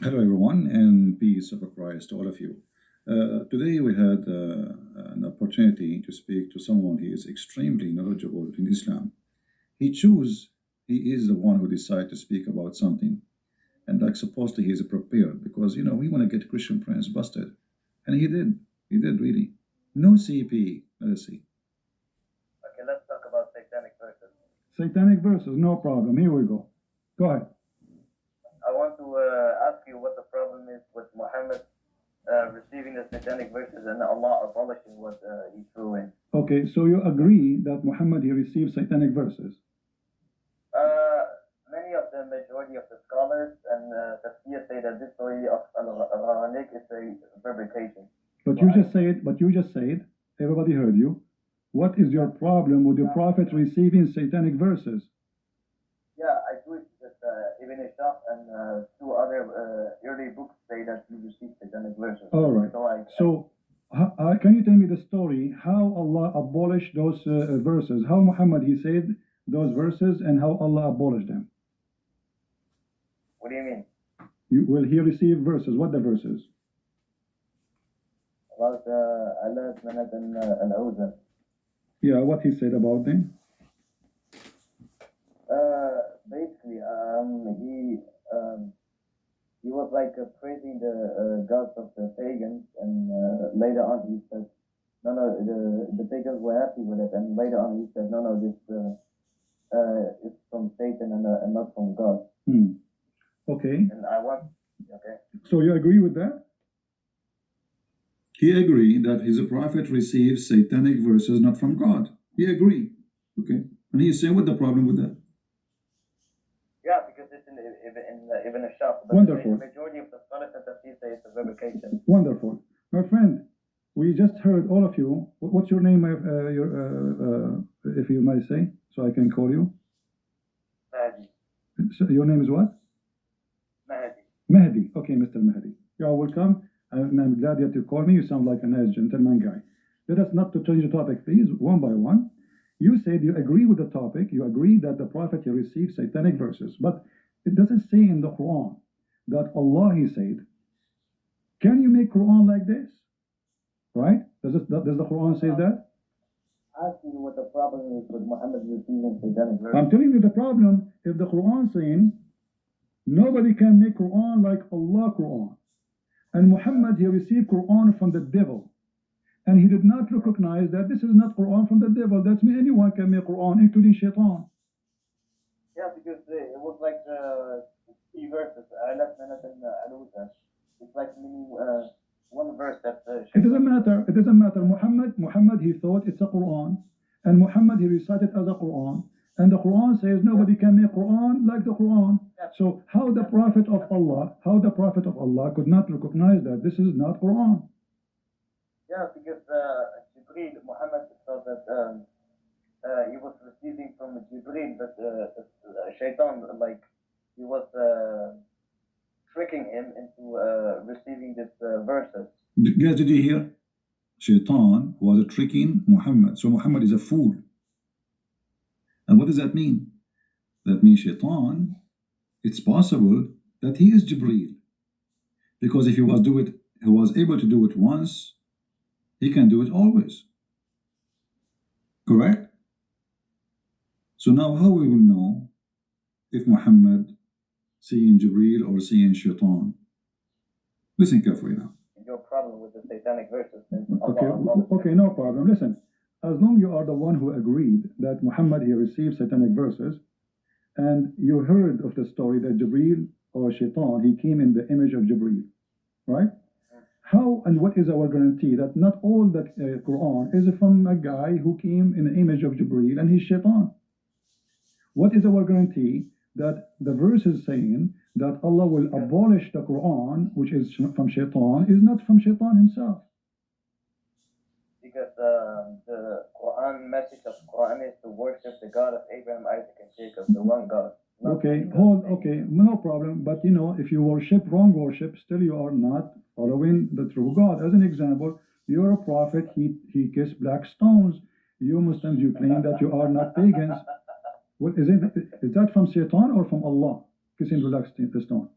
Hello, everyone, and peace of Christ to all of you. Today, we had an opportunity to speak to someone who is extremely knowledgeable in Islam. He is the one who decided to speak about something, and like supposedly he is prepared because we want to get Christian Prince busted, and he did really. No CP. Let's see. Okay, let's talk about satanic verses. Satanic verses, no problem. Here we go. Go ahead. I want to ask you what the problem is with Muhammad receiving the satanic verses and Allah abolishing what he threw in. Okay, so you agree that Muhammad he received satanic verses? Many of the majority of the scholars and Tafsir say that this story of Al-Gharaniq is a fabrication. But you just said, everybody heard you. What is your problem with the Prophet receiving satanic verses? Yeah, I do it with Ibn Ishaq and two other early books say that he received satanic verses. All right. So can you tell me the story how Allah abolished those verses? How Muhammad he said those verses and how Allah abolished them? What do you mean? Will he receive verses? What the verses? About Allah Manat and Al-Awza. Yeah, what he said about them? Basically, he was like praising the gods of the pagans, and later on he said, no, the pagans were happy with it, and later on he said, no, this is from Satan and not from God. Okay. And I want, okay. So you agree with that? He agreed that his prophet receives satanic verses not from God. He agreed. Okay. And he's saying, what the problem with that? Yeah, because it's in Ibn Ashaq. Wonderful. The majority of the scholars that say it's a fabrication. Wonderful. My friend, we just heard all of you. What's your name, if you might say, so I can call you? Mahdi. So your name is what? Mahdi. Mahdi. Okay, Mr. Mahdi. You are welcome. I'm glad that you called me. You sound like a nice gentleman guy. Let us not to change the topic, please, one by one. You said you agree with the topic. You agree that the Prophet received satanic verses. But it doesn't say in the Quran that Allah, he said, can you make Quran like this? Right? Does the Quran say that? Asking you what the problem is with Muhammad receiving satanic verses. I'm telling you the problem. If the Quran saying nobody can make Quran like Allah Quran, and Muhammad he received Quran from the devil, and he did not recognize that this is not Quran from the devil. That's me. Anyone can make Quran, including Shaitan. Yeah, because it was like 3 verses. It's like meaning one verse that. It doesn't matter. It doesn't matter. Muhammad he thought it's a Quran, and Muhammad he recited as a Quran, and the Quran says nobody can make Quran like the Quran. So how the Prophet of Allah could not recognize that this is not Quran? Yeah, because Jibreel, Muhammad thought that he was receiving from Jibreel, but Shaitan, like, he was tricking him into receiving these verses. Guys, did you hear? Shaitan was tricking Muhammad. So Muhammad is a fool. And what does that mean? That means Shaitan, it's possible that he is Jibreel. Because if he was able to do it once, he can do it always. Correct? So now how we will know if Muhammad seeing Jibreel or seeing Shaitan? Listen carefully now. Your problem with the satanic verses. Okay, no problem. Listen, as long you are the one who agreed that Muhammad he received satanic verses, and you heard of the story that Jibreel or Shaitan he came in the image of Jibreel, right? How and what is our guarantee that not all the Quran is from a guy who came in the image of Jibreel and he's Shaitan? What is our guarantee that the verse is saying that Allah will abolish the Quran, which is from Shaitan, is not from Shaitan himself? Because the Quran message of Quran is to worship the God of Abraham, Isaac, and Jacob, the one God. Okay, no problem. But if you worship wrong worship, still you are not following the true God. As an example, you're a prophet, he kissed black stones. You Muslims, you claim that you are not pagans. What is that from Shaitan or from Allah? Kissing black stone?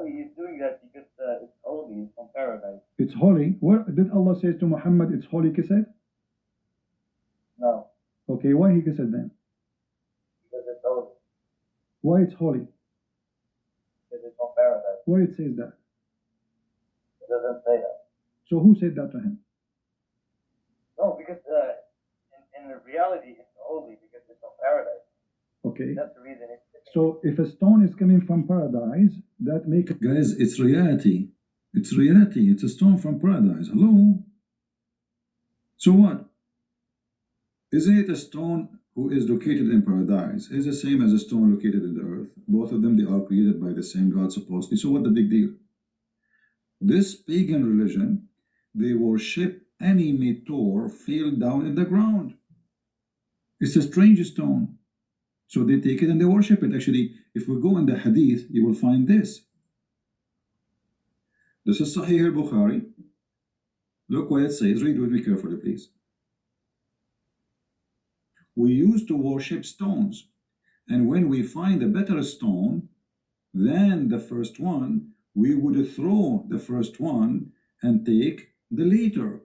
No, he's doing that because it's holy, it's from paradise. It's holy. Where did Allah say to Muhammad, it's holy kissed? No, Okay, why he kissed then? because it's holy, Why it's holy? because it's from paradise. Where it says that? It doesn't say that. So who said that to him? No, because in reality, it's holy because it's from paradise. Okay. That's the reason it's. So if a stone is coming from paradise, that makes it. Guys, it's reality. It's reality. It's a stone from paradise. Hello? So what? Isn't it a stone who is located in paradise? Is the same as a stone located in the earth. Both of them, they are created by the same God supposedly. So what the big deal? This pagan religion, they worship any meteor fell down in the ground. It's a strange stone. So they take it and they worship it. Actually, if we go in the hadith, you will find this. This is Sahih al-Bukhari. Look what it says. Read with me carefully, please. We used to worship stones. And when we find a better stone than the first one, we would throw the first one and take the later.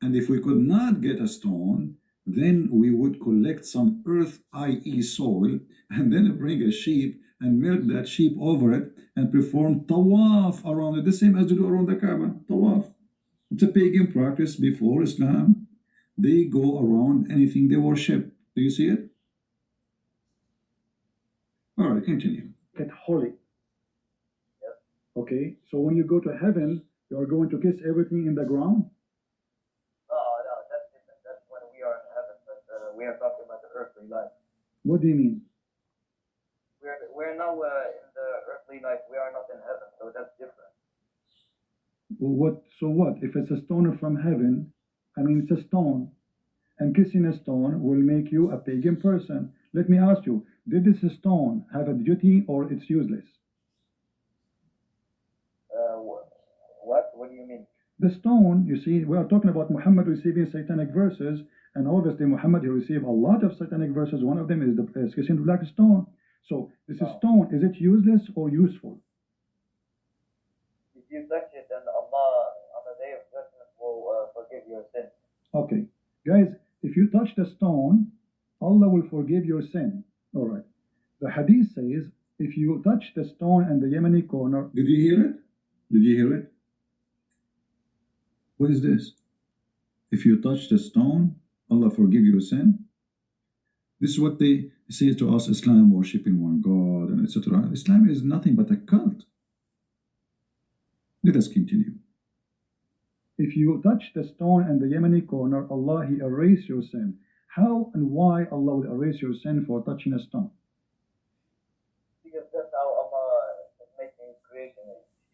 And if we could not get a stone, then we would collect some earth, i.e. soil, and then bring a sheep and milk that sheep over it and perform tawaf around it, the same as they do around the Kaaba, tawaf. It's a pagan practice before Islam. They go around anything they worship. Do you see it? All right, continue. Get holy. Okay, so when you go to heaven, you are going to kiss everything in the ground? No, that's different. That's when we are in heaven, but we are talking about the earthly life. What do you mean? We're now in the earthly life. We are not in heaven, so that's different. Well, so what? If it's a stone from heaven, I mean, it's a stone. And kissing a stone will make you a pagan person. Let me ask you, did this stone have a duty or it's useless? What? What do you mean? The stone, you see, we are talking about Muhammad receiving satanic verses, and obviously Muhammad, he received a lot of satanic verses. One of them is the kissing the black stone. So this stone, is it useless or useful? If you touch it, then Allah on the day of judgment will forgive your sin. Okay, guys, if you touch the stone, Allah will forgive your sin. All right. The hadith says, if you touch the stone in the Yemeni corner. Did you hear it? Did you hear it? What is this? If you touch the stone, Allah forgive your sin. This is what they say to us, Islam, worshipping one God, and etc. Islam is nothing but a cult. Let us continue. If you touch the stone in the Yemeni corner, Allah, He erase your sin. How and why Allah will erase your sin for touching a stone? Because that's how Allah is making His creation.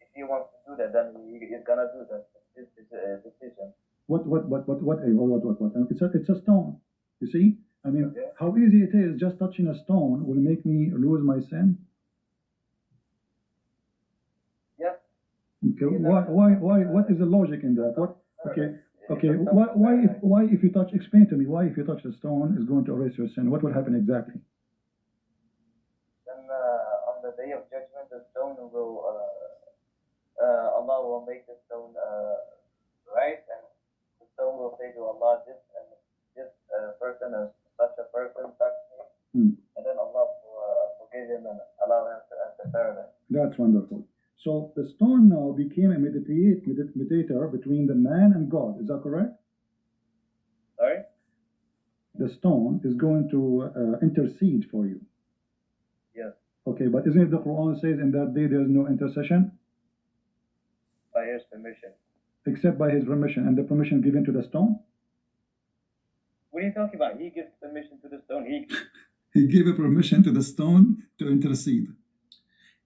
If He wants to do that, then He's gonna do that. It's His decision. What? It's a stone. You see? I mean, how easy it is, just touching a stone will make me lose my sin. Yes. Okay. Why? What is the logic in that? What? Okay. Why if you touch? Explain to me why if you touch the stone is going to erase your sin. What will happen exactly? Then on the day of judgment, the stone will Allah will make the stone right, and the stone will say to Allah, this person is such a person touched me, and then Allah will forgive him and allow him to enter paradise. That's wonderful. So the stone now became a mediator between the man and God. Is that correct? Sorry? The stone is going to intercede for you. Yes. Okay, but isn't it the Quran says in that day there is no intercession? By His permission. Except by His permission, and the permission given to the stone? What are you talking about? He gives permission to the stone. He gave a permission to the stone to intercede.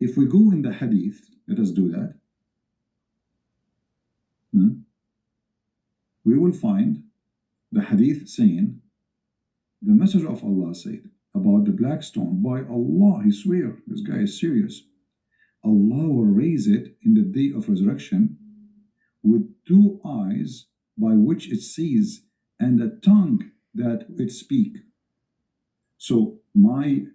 If we go in the hadith, let us do that. We will find the hadith saying, the Messenger of Allah said about the black stone, by Allah, he swear, this guy is serious. Allah will raise it in the day of resurrection with 2 eyes by which it sees and a tongue that it speak. So my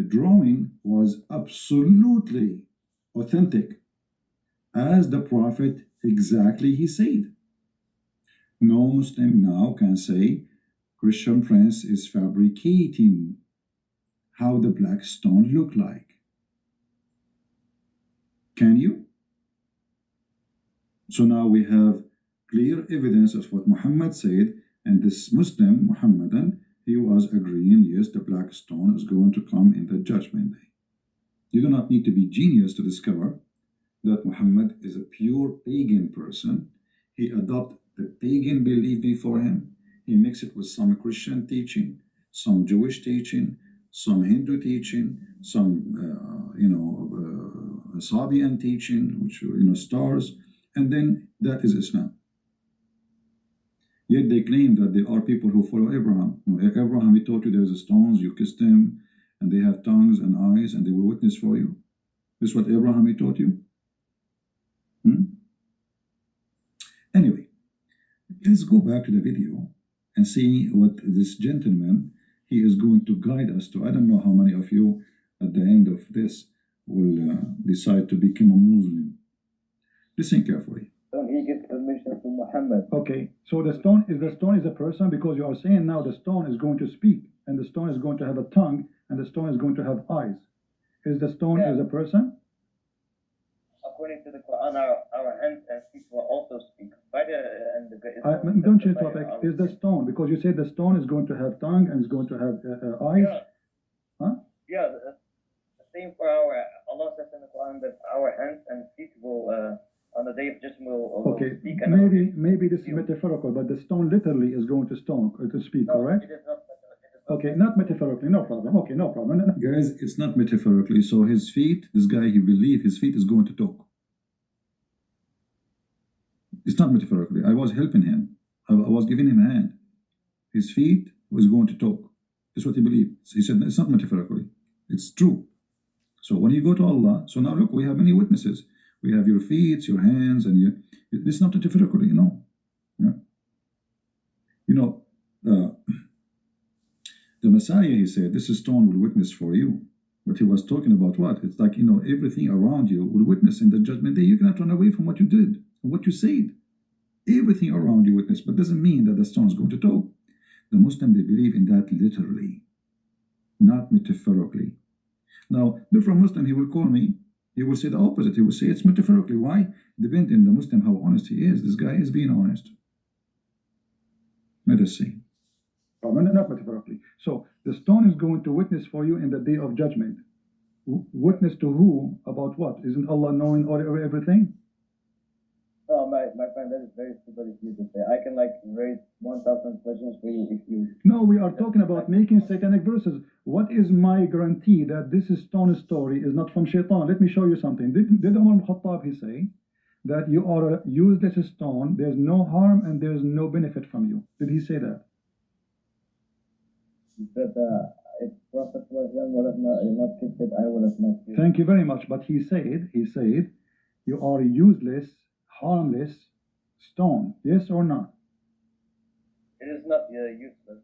drawing was absolutely authentic. as the Prophet exactly he said. No Muslim now can say Christian Prince is fabricating how the black stone look like. Can you? So now we have clear evidence of what Muhammad said, and this Muslim, Muhammadan, he was agreeing, yes, the black stone is going to come in the judgment day. You do not need to be genius to discover that Muhammad is a pure pagan person. He adopted the pagan belief before him. He mixed it with some Christian teaching, some Jewish teaching, some Hindu teaching, some, Sabian teaching, which, stars, and then that is Islam. Yet they claim that there are people who follow Abraham. Abraham, he taught you there's stones, you kissed them, and they have tongues and eyes, and they will witness for you. This is what Abraham, he taught you? Anyway, let's go back to the video and see what this gentleman, he is going to guide us to. I don't know how many of you at the end of this will decide to become a Muslim. Listen carefully. Don't he give permission to Muhammad? Okay, so the stone is a person, because you are saying now the stone is going to speak, and the stone is going to have a tongue, and the stone is going to have eyes. Is the stone is a person? According to the Quran, our hands and feet will also speak. Don't change topic. Is the stone, because you said the stone is going to have tongue and is going to have eyes? Yeah. Huh? Yeah, the same for Allah says in the Quran that our hands and feet will, on the day of judgment, will Okay, speak. maybe this is metaphorical, but the stone literally is going to speak, No, correct? it is not. Okay, not metaphorically, no problem. Okay, no problem. Guys, it's not metaphorically. So his feet, this guy, he believes his feet is going to talk. It's not metaphorically. I was helping him. I was giving him a hand. His feet was going to talk. That's what he believed. He said, it's not metaphorically. It's true. So when you go to Allah, so now look, we have many witnesses. We have your feet, your hands, and your... It's not metaphorically, Yeah. The Messiah, he said, this stone will witness for you. But he was talking about what? It's like, everything around you will witness in the judgment day. You cannot run away from what you did, what you said. Everything around you witness, but doesn't mean that the stone is going to talk. The Muslim, they believe in that literally, not metaphorically. Now, different Muslim, he will call me, he will say the opposite. He will say it's metaphorically. Why? Depending on the Muslim, how honest he is. This guy is being honest. Let us see. Not metaphorically. So the stone is going to witness for you in the day of judgment. Witness to who? About what? Isn't Allah knowing everything? No, my friend, that is very stupid of you to say. I can raise 1,000 questions for you if you... No, we are talking about making satanic verses. What is my guarantee that this stone story is not from Shaitan? Let me show you something. Did Umar al-Khattab, he say that you are a useless stone, there's no harm and there's no benefit from you? Did he say that? He said if Prophet would have not kissed it, I would have not kissed it. Thank you very much. But he said, you are a useless, harmless stone. Yes or not? It is not useless.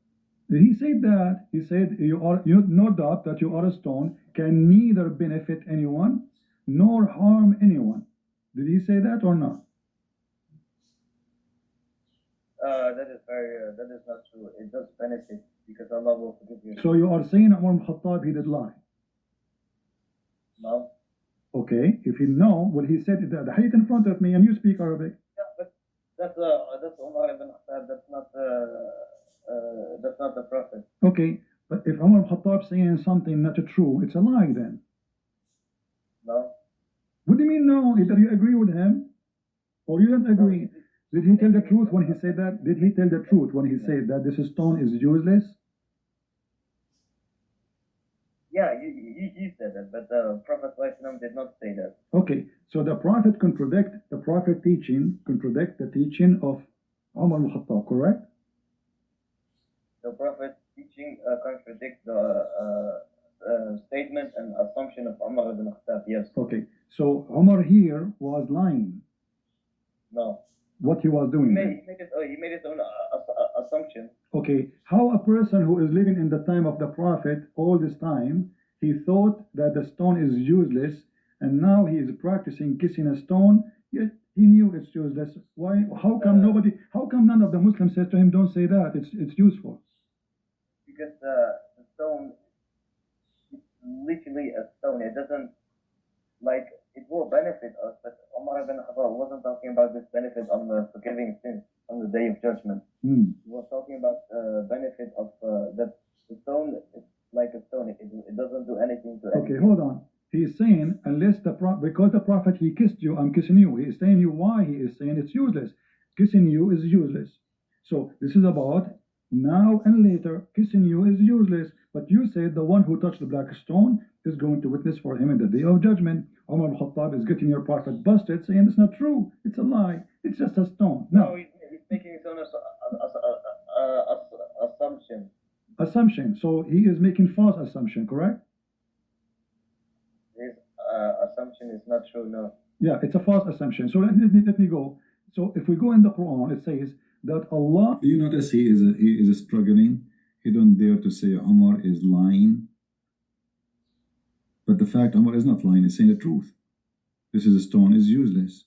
He said that. He said, no doubt that you are a stone, can neither benefit anyone nor harm anyone. Did he say that or not? That is not true. It does benefit because Allah will forgive you. So you are saying Umar al-Khattab, he did lie? No. Okay, if he know, well, he said the hadith in front of me and you speak Arabic. Yeah, but that's Umar ibn Khattab. That's not the Prophet. Okay, but if Umar al-Khattab saying something not true, it's a lie then. No. What do you mean no? Either you agree with him or you don't agree. Did he tell the truth when he said that? Did he tell the truth when he said that this stone is useless? Yeah, he said that, but the Prophet did not say that. Okay, so the Prophet contradict the teaching of Umar al-Khattab, correct? The Prophet's teaching contradicts the statement and assumption of Umar ibn Khattab, yes. Okay, so Umar here was lying. No. What he was doing? He made his own assumption. Okay, how a person who is living in the time of the Prophet all this time, he thought that the stone is useless, and now he is practicing kissing a stone, Yet he knew it's useless. Why? How come nobody? How come none of the Muslims said to him, "Don't say that. It's useful." Because the stone is literally a stone. It doesn't like it will benefit us, but Umar ibn Khattab wasn't talking about this benefit on the forgiving sins on the day of judgment. Hmm. He was talking about benefit of that the stone is like a stone. It doesn't do anything to Okay, anything. hold on. He's saying unless because the prophet he kissed you, I'm kissing you. He is saying you why he is saying it's useless. Kissing you is useless. So this is about now and later. Kissing you is useless. But you said the one who touched the black stone is going to witness for him in the day of judgment. Umar al-Khattab is getting your prophet busted, saying it's not true. It's a lie. It's just a stone. No, No. he's making his own assumption. Assumption. So he is making false assumption, correct? His assumption is not true. No. Yeah, it's a false assumption. So let me go. So if we go in the Quran, it says that Allah. You notice he is struggling. He don't dare to say Umar is lying. But the fact Umar is not lying, he's saying the truth. This is a stone is useless.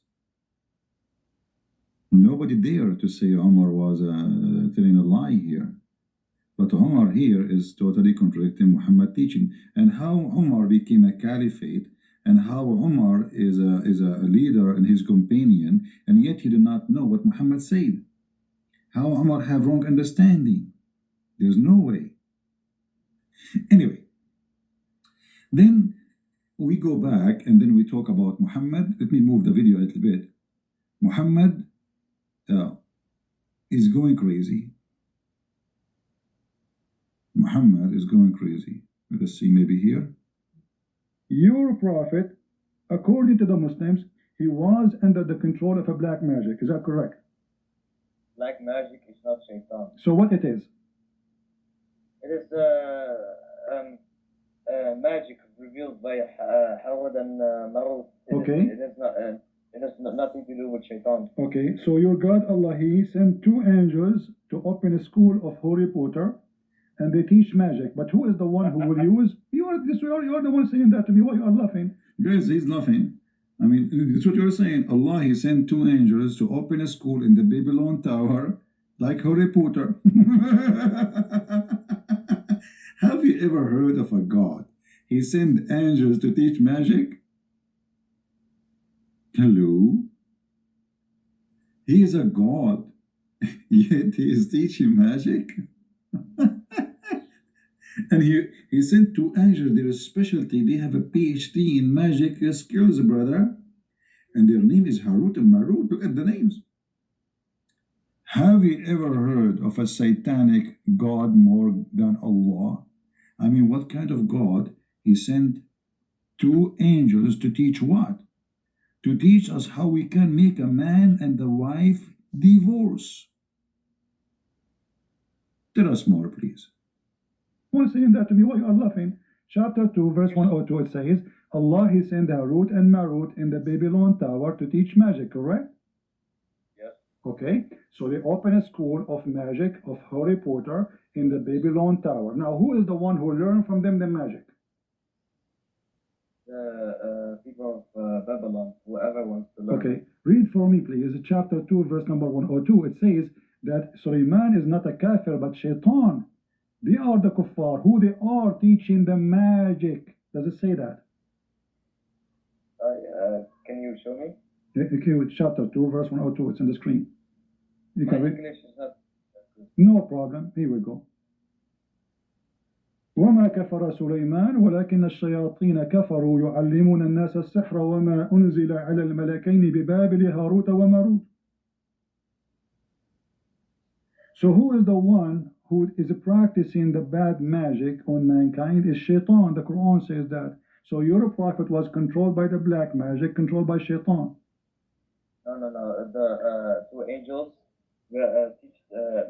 Nobody dared to say Umar was telling a lie here. But Umar here is totally contradicting Muhammad's teaching. And how Umar became a caliphate, and how Umar is a leader and his companion, and yet he did not know what Muhammad said. How Umar have wrong understanding. There's no way. Anyway, then we go back and then we talk about Muhammad. Let me move the video a little bit. Muhammad is going crazy. Muhammad is going crazy. Let us see, maybe here. Your prophet, according to the Muslims, he was under the control of a black magic. Is that correct? Black magic is not shaitan. So what it is? It is magic revealed by Harud and Marut. Okay. It has nothing to do with shaitan. Okay, so your God Allah, he sent two angels to open a school of Harry Potter, and they teach magic. But who is the one who will use? You are the one saying that to me. Why you are laughing? Guys, he's laughing. I mean, it's what you're saying. Allah, he sent two angels to open a school in the Babylon Tower, like Harry Potter. Have you ever heard of a God? He sent angels to teach magic? Hello? He is a God, yet he is teaching magic? And he sent two angels, their specialty, they have a PhD in magic skills, brother. And their name is Harut and Marut. Look at the names. Have you ever heard of a satanic God more than Allah? I mean, what kind of God? He sent two angels to teach what? To teach us how we can make a man and a wife divorce. Tell us more, please. Who is saying that to me? Why you are laughing? Chapter 2, verse 102, it says, Allah, he sent Harut and Marut in the Babylon Tower to teach magic, correct? Yes. Okay, so they open a school of magic of Harry Potter in the Babylon Tower. Now, who is the one who learned from them the magic? The people of Babylon, whoever wants to learn. Okay, read for me, please. Chapter 2, verse number 102. It says that Sulaiman is not a kafir, but shaitan. They are the kuffar, who they are teaching the magic. Does it say that? Can you show me? Okay, chapter 2, verse 102. It's on the screen. You My can read. English is not good. No problem. Here we go. وما كفر سليمان ولكن الشياطين كفروا يعلمون الناس السحر وما أنزل على الملكين ببابل هاروت وماروت. So who is the one who is practicing the bad magic on mankind is shaitan. The Quran says that. So your prophet was controlled by the black magic, controlled by shaitan. No. The two angels teach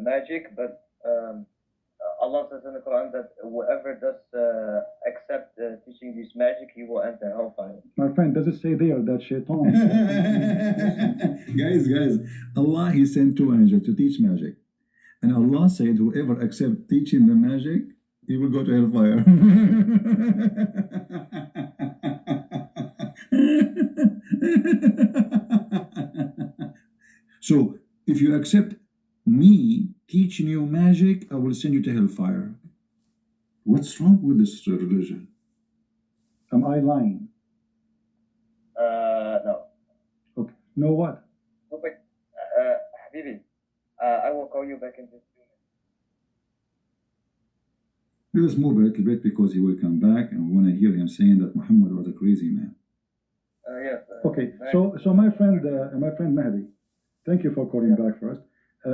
magic, but Allah says in the Quran that whoever does accept teaching this magic, he will enter hellfire. My friend, does it say there that shaitan? Guys, Allah, he sent two angels to teach magic. And Allah said, whoever accepts teaching the magic, he will go to hellfire. So if you accept me teaching you magic, I will send you to hellfire. What's wrong with this religion? Am I lying? No. Okay. No what? No, but, Habibi, I will call you back in just 2 minutes. Let us move a little bit because he will come back and we want to hear him saying that Muhammad was a crazy man. Yes. Okay. So my friend Mahdi, thank you for calling back first.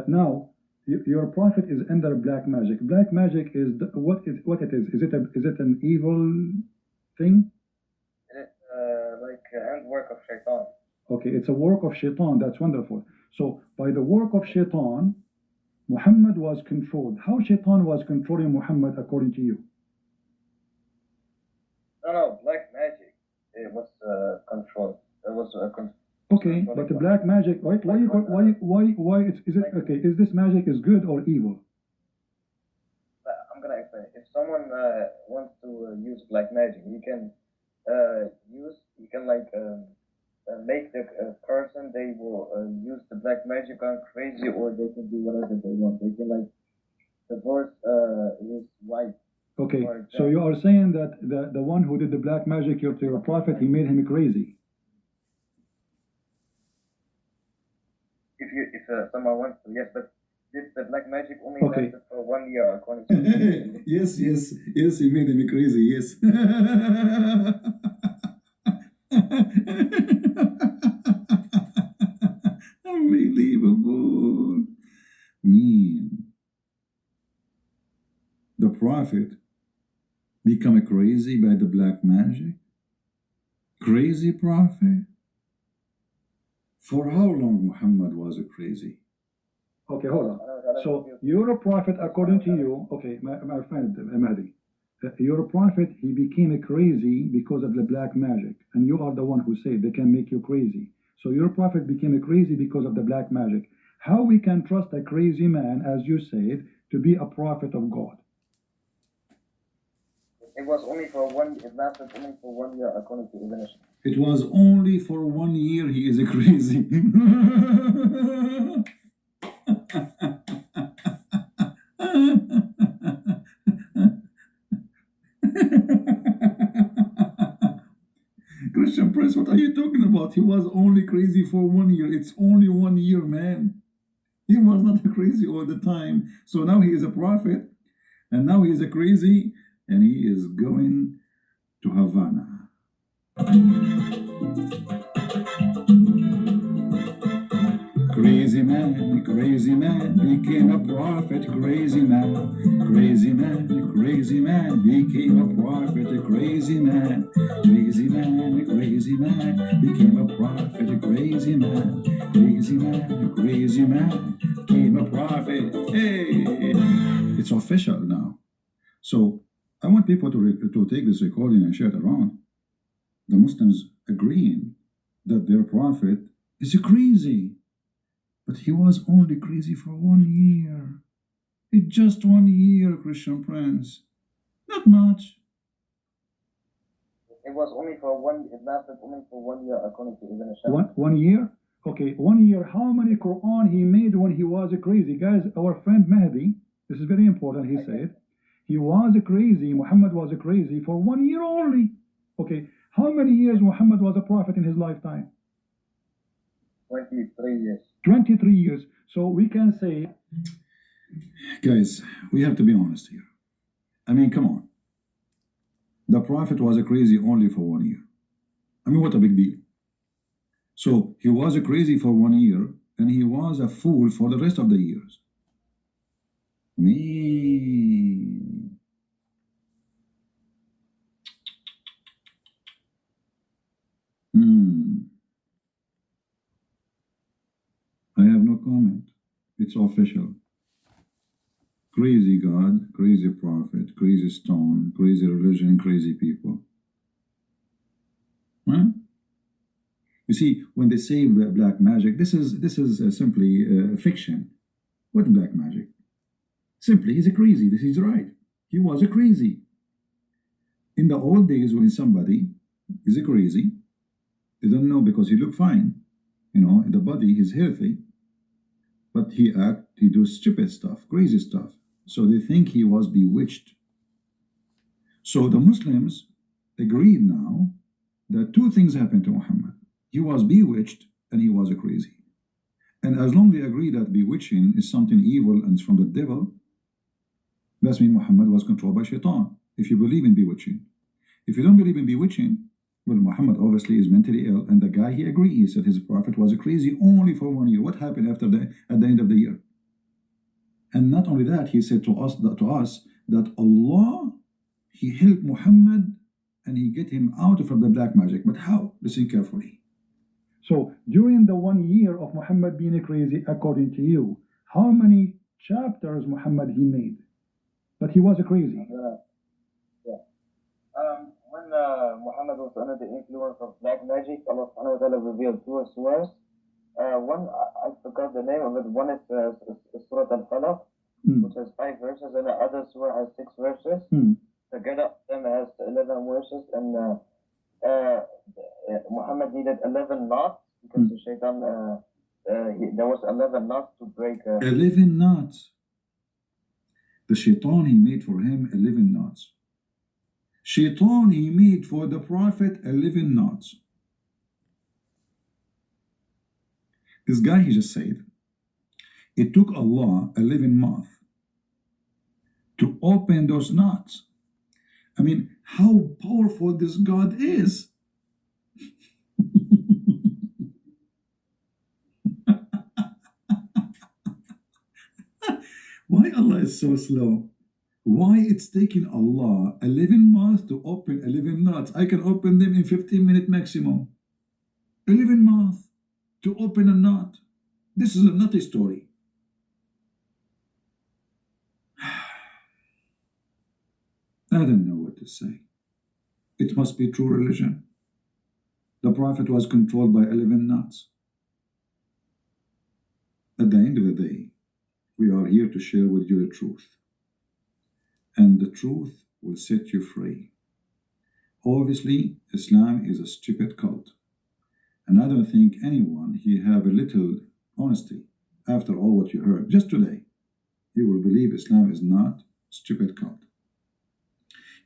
Now, your prophet is under black magic. Black magic is what it is. Is it an evil thing? It is like end work of Shaitan. Okay, it's a work of Shaitan. That's wonderful. So by the work of Shaitan, Muhammad was controlled. How Shaitan was controlling Muhammad according to you? No, black magic. It was controlled. It was Okay, but the black magic. Why? Is it okay? Is this magic is good or evil? I'm gonna explain. If someone wants to use black magic, you can make the person they will use the black magic on crazy, or they can do whatever they want. They can like divorce his wife. Okay, so you are saying that the one who did the black magic to your prophet, he made him crazy. If someone wants to, yes, but the black magic only Okay. lasted for 1 year according to Yes, he made him crazy, yes. Unbelievable. Man. The prophet become crazy by the black magic? Crazy prophet? For how long Muhammad was crazy? Okay, hold on. So you're a prophet according to you. Okay, my friend Mahdi, you're a prophet. He became crazy because of the black magic, and you are the one who said they can make you crazy. So your prophet became crazy because of the black magic. How we can trust a crazy man, as you said, to be a prophet of God? It was only for one. It lasted only for 1 year according to Ibn Ishaq. It was only for 1 year he is crazy. Christian Prince, what are you talking about? He was only crazy for 1 year. It's only 1 year, man. He was not crazy all the time. So now he is a prophet, and now he is crazy, and he is going to Havana. Crazy man became a prophet. Crazy man became a prophet. Crazy man became a prophet. Crazy man became a prophet. Hey, it's official now. So I want people to take this recording and share it around. The Muslims agreeing that their prophet is crazy. But he was only crazy for 1 year. It's just 1 year, Christian Prince. Not much. It was only for one. It lasted only for 1 year according to Ibn Ishaq. 1 year? Okay, 1 year. How many Quran he made when he was crazy? Guys, our friend Mahdi, this is very important, he said, he was crazy, Muhammad was crazy for 1 year only. Okay, how many years Muhammad was a prophet in his lifetime? 23 years. 23 years. So we can say... Guys, we have to be honest here. I mean, come on. The prophet was crazy only for 1 year. I mean, what a big deal. So he was crazy for 1 year, and he was a fool for the rest of the years. Me. I have no comment. It's official. Crazy God, crazy prophet, crazy stone, crazy religion, crazy people. Huh? You see, when they say black magic, this is simply fiction. What black magic? Simply, he's crazy. This is right. He was crazy. In the old days, when somebody is crazy, they don't know because he look fine. You know, in the body, he's healthy. but he do stupid stuff, crazy stuff. So they think he was bewitched. So the Muslims agreed now that two things happened to Muhammad. He was bewitched and he was crazy. And as long as they agree that bewitching is something evil and it's from the devil, that means Muhammad was controlled by shaitan, if you believe in bewitching. If you don't believe in bewitching, well, Muhammad obviously is mentally ill, and the guy, he agreed. He said his prophet was crazy only for 1 year. What happened at the end of the year? And not only that, he said to us that Allah, he helped Muhammad and he get him out from the black magic. But how? Listen carefully. So during the 1 year of Muhammad being crazy, according to you, how many chapters Muhammad he made? But he was crazy. When Muhammad was under the influence of black magic, Allah subhanahu wa ta'ala revealed two surahs. One, I forgot the name of it. One is Surah Al-Falaq, which has 5 verses, and the other surah has 6 verses. Together, them has 11 verses, and Muhammad needed 11 knots because the shaitan, there was 11 knots to break. 11 knots. The shaitan, he made for him 11 knots. Shaitan, he made for the prophet 11 knots. This guy, he just said, it took Allah 11 months to open those knots. I mean, how powerful this God is. Why Allah is so slow? Why it's taking Allah 11 months to open 11 knots? I can open them in 15 minutes maximum. 11 months to open a knot. This is a nutty story. I don't know what to say. It must be true religion. The Prophet was controlled by 11 knots. At the end of the day, we are here to share with you the truth. And the truth will set you free. Obviously, Islam is a stupid cult. And I don't think anyone here have a little honesty after all what you heard just today. You will believe Islam is not a stupid cult.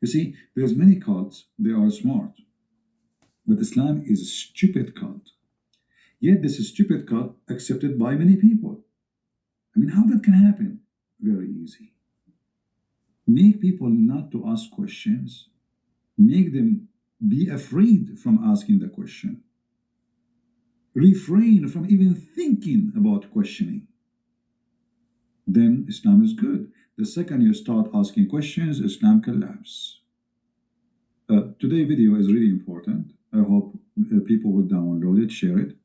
You see, there's many cults, they are smart. But Islam is a stupid cult. Yet this is stupid cult accepted by many people. I mean, how that can happen? Very easy. Make people not to ask questions. Make them be afraid from asking the question. Refrain from even thinking about questioning. Then Islam is good. The second you start asking questions, Islam collapses. Today's video is really important. I hope people will download it, share it.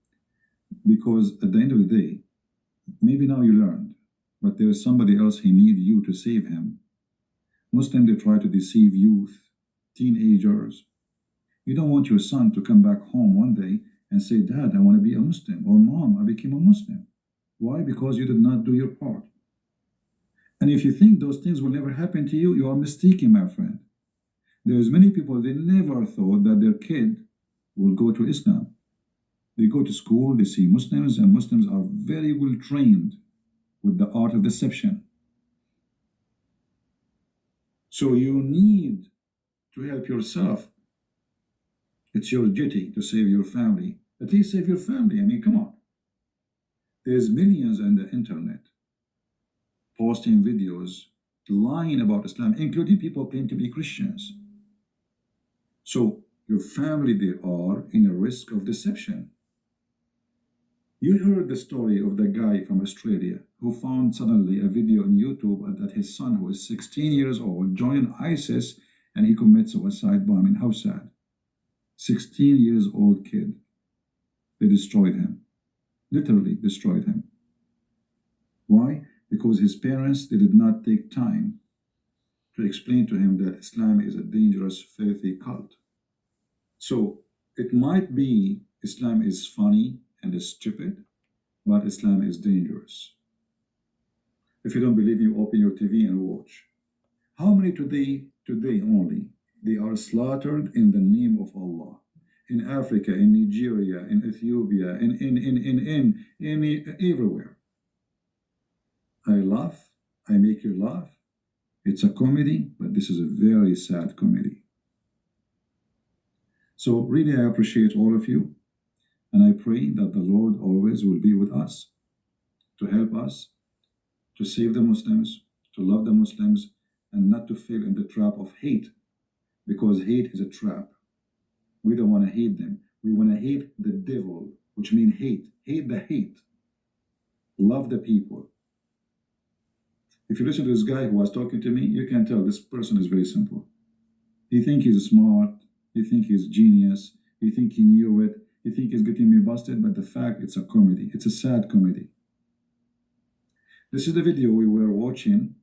Because at the end of the day, maybe now you learned, but there is somebody else who needs you to save him. Muslims, they try to deceive youth, teenagers. You don't want your son to come back home one day and say, Dad, I want to be a Muslim, or Mom, I became a Muslim. Why? Because you did not do your part. And if you think those things will never happen to you, you are mistaken, my friend. There's many people, they never thought that their kid will go to Islam. They go to school, they see Muslims, and Muslims are very well trained with the art of deception. So you need to help yourself. It's your duty to save your family. At least save your family. I mean, come on. There's millions on the internet posting videos lying about Islam, including people claim to be Christians. So your family, they are in a risk of deception. You heard the story of the guy from Australia who found suddenly a video on YouTube that his son, who is 16 years old, joined ISIS and he commits suicide bombing. How sad. 16 years old kid. They destroyed him. Literally destroyed him. Why? Because his parents, they did not take time to explain to him that Islam is a dangerous, filthy cult. So it might be Islam is funny and is stupid, but Islam is dangerous. If you don't believe me, open your TV and watch. How many today only, they are slaughtered in the name of Allah? In Africa, in Nigeria, in Ethiopia, in everywhere. I laugh, I make you laugh. It's a comedy, but this is a very sad comedy. So really, I appreciate all of you, and I pray that the Lord always will be with us, to help us, to save the Muslims, to love the Muslims, and not to fall in the trap of hate, because hate is a trap. We don't want to hate them. We want to hate the devil, which means hate. Hate the hate. Love the people. If you listen to this guy who was talking to me, you can tell this person is very simple. You think he's smart, you think he's genius, you think he knew it, you think he's getting me busted, but the fact it's a comedy. It's a sad comedy. This is the video we were watching.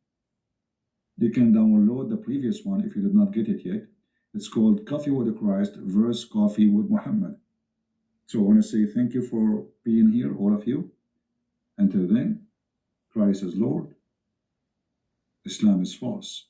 You can download the previous one if you did not get it yet. It's called Coffee with Christ versus Coffee with Muhammad. So I want to say thank you for being here, all of you. Until then, Christ is Lord, Islam is false.